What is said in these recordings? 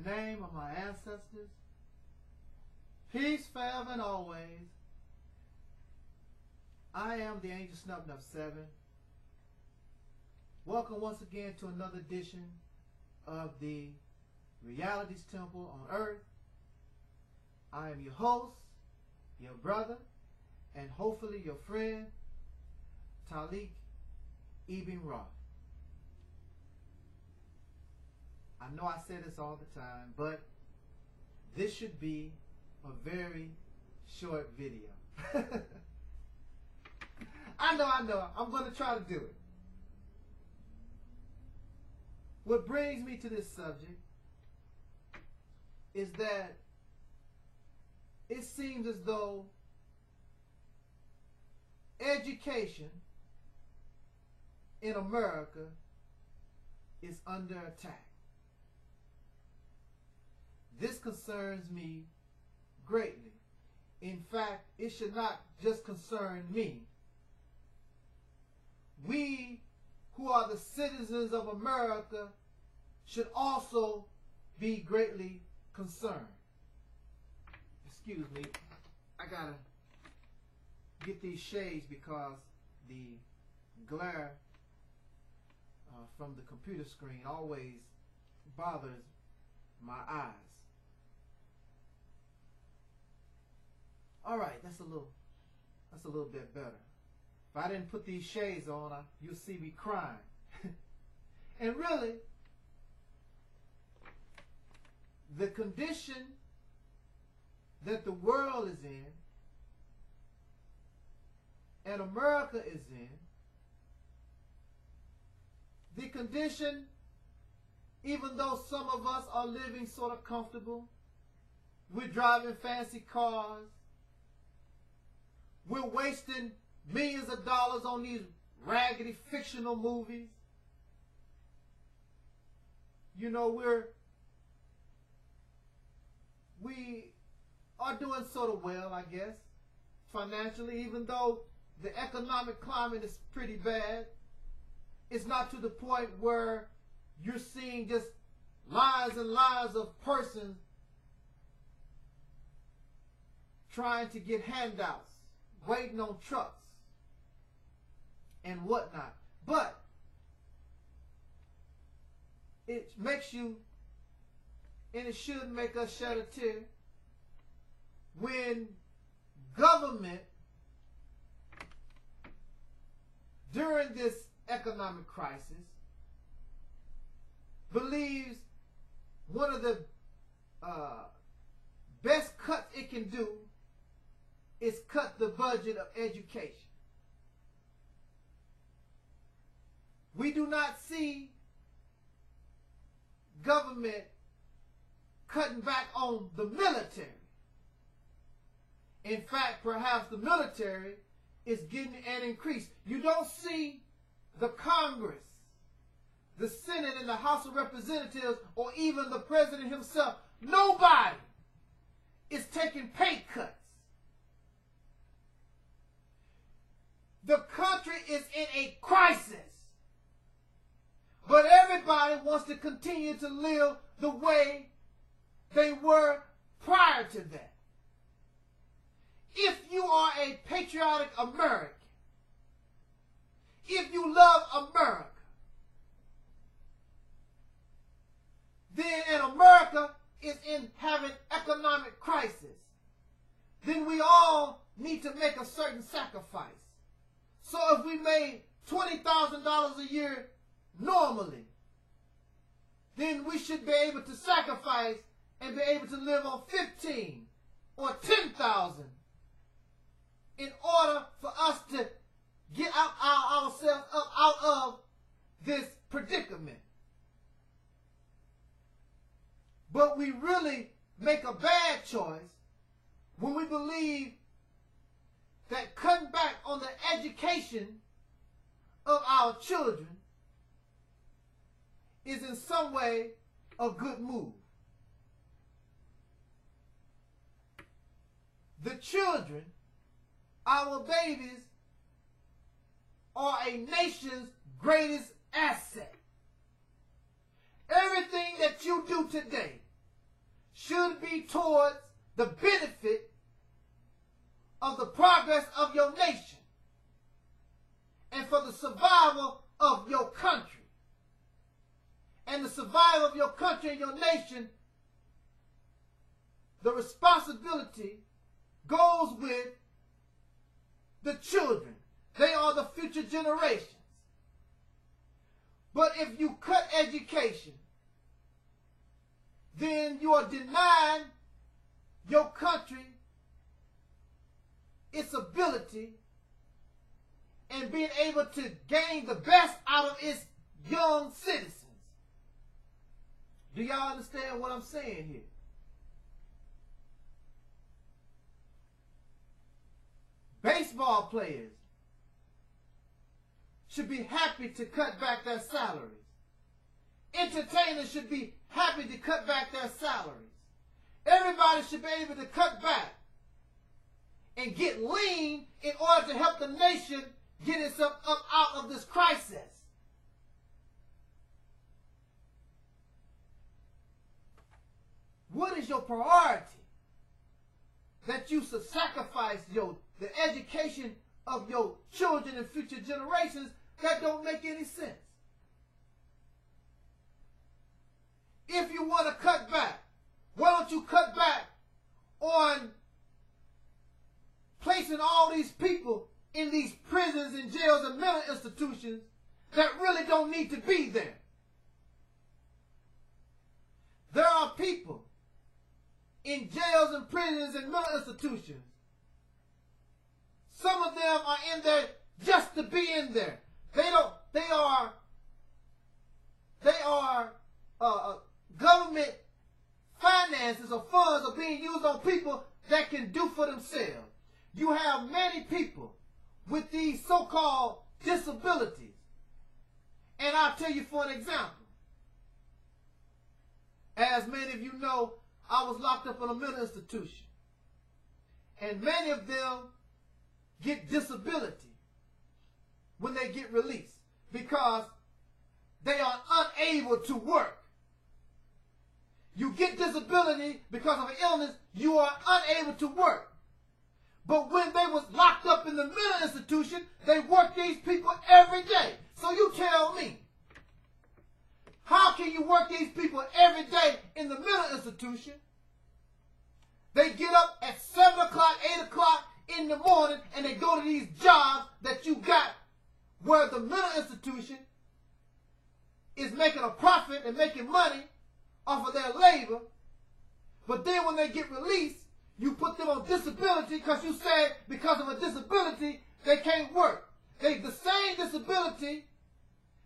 the name of my ancestors, peace forever and always. I am the Angelsnupnup7. Welcome once again to another edition of the Reality's Temple on Earth. I am your host, your brother, and hopefully your friend, Taalik, Ibn'rad. I know I say this all the time, but this should be a very short video. I know. I'm going to try to do it. What brings me to this subject is that it seems as though education in America is under attack. This concerns me greatly. In fact, it should not just concern me. We who are the citizens of America should also be greatly concerned. Excuse me, I gotta get these shades because the glare from the computer screen always bothers my eyes. All right, that's a little bit better. If I didn't put these shades on, you'll see me crying. And really, the condition that the world is in and America is in, the condition, even though some of us are living sort of comfortable, we're driving fancy cars, we're wasting millions of dollars on these raggedy fictional movies. You know, we are doing sort of well, I guess, financially, even though the economic climate is pretty bad. It's not to the point where you're seeing just lines and lines of persons trying to get handouts, waiting on trucks and whatnot. But it makes you, and it should make us shed a tear, when government, during this economic crisis, believes one of the best cuts it can do is cut the budget of education. We do not see government cutting back on the military. In fact, perhaps the military is getting an increase. You don't see the Congress, the Senate and the House of Representatives, or even the president himself. Nobody is taking pay cuts. The country is in a crisis. But everybody wants to continue to live the way they were prior to that. If you are a patriotic American, if you love America, then and America is in having economic crisis, then we all need to make a certain sacrifice. So if we made $20,000 a year normally, then we should be able to sacrifice and be able to live on 15 or 10,000 in order for us to get ourselves up out of this predicament. But we really make a bad choice when we believe that cutting back on the education of our children is in some way a good move. The children, our babies, are a nation's greatest asset. Everything that you do today and the survival of your country and your nation, the responsibility goes with the children. They are the future generations. But if you cut education, then you are denying your country its ability and being able to gain the best out of its young citizens. Do y'all understand what I'm saying here? Baseball players should be happy to cut back their salaries. Entertainers should be happy to cut back their salaries. Everybody should be able to cut back and get lean in order to help the nation get itself up out of this crisis. What is your priority? That you should sacrifice the education of your children and future generations? That don't make any sense. If you want to cut back, why don't you cut back on placing all these people in these prisons and jails and mental institutions that really don't need to be there? There are people in jails and prisons and mental institutions. Some of them are in there just to be in there. They are government finances or funds are being used on people that can do for themselves. You have many people with these so-called disabilities. And I'll tell you for an example. As many of you know, I was locked up in a mental institution. And many of them get disability when they get released because they are unable to work. You get disability because of an illness, you are unable to work. But when they was locked up in the mental institution, they worked these people every day. So you tell me, how can you work these people every day in the mental institution? They get up at 7 o'clock, 8 o'clock in the morning, and they go to these jobs that you got where the mental institution is making a profit and making money off of their labor. But then when they get released, you put them on disability because you said because of a disability they can't work. They the same disability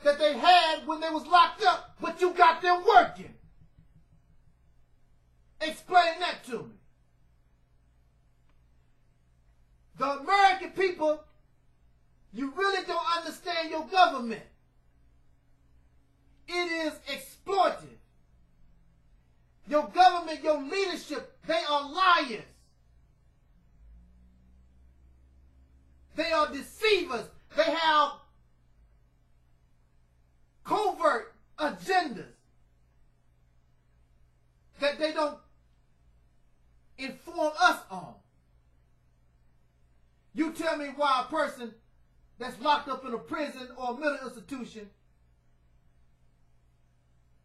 that they had when they was locked up, but you got them working. Explain that to me. The American people, you really don't understand your government. It is exploitive. Your government, your leadership, they are liars. They are deceivers. They have covert agendas that they don't inform us on. You tell me why a person that's locked up in a prison or a mental institution,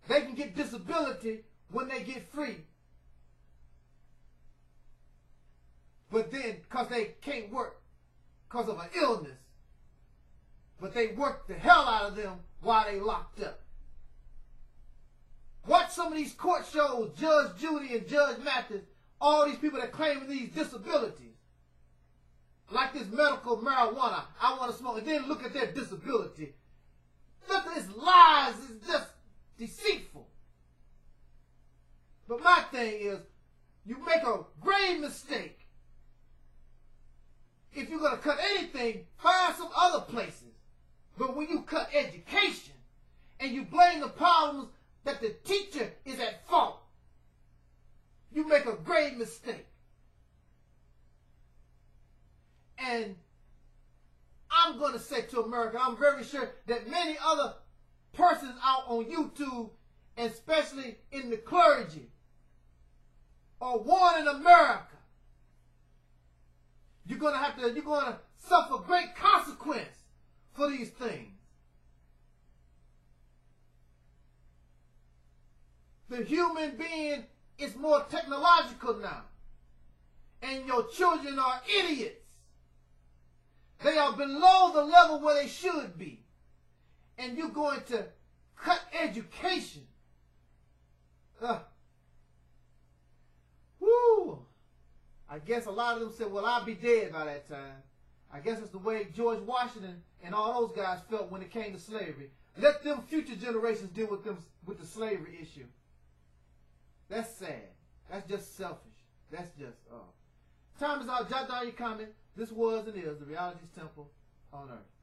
they can get disability when they get free. But then, because they can't work because of an illness, but they work the hell out of them while they locked up. Watch some of these court shows, Judge Judy and Judge Mathis, all these people that claim these disabilities. Like this medical marijuana, I want to smoke, and then look at their disability. Look at this lies, it's just deceitful. But my thing is, you make a grave mistake. If you're going to cut anything, find some other places. But when you cut education, and you blame the problems that the teacher is at fault, you make a grave mistake. And I'm going to say to America, I'm very sure that many other persons out on YouTube, and especially in the clergy, are warning America. You're going to suffer great consequence for these things. the human being is more technological now. And your children are idiots. They are below the level where they should be. And you're going to cut education. Woo! I guess a lot of them said, well, I'll be dead by that time. I guess it's the way George Washington and all those guys felt when it came to slavery. Let them future generations deal with the slavery issue. That's sad. That's just selfish. That's just, Time is out. Jot down your comment. This was and is the Reality's Temple on Earth.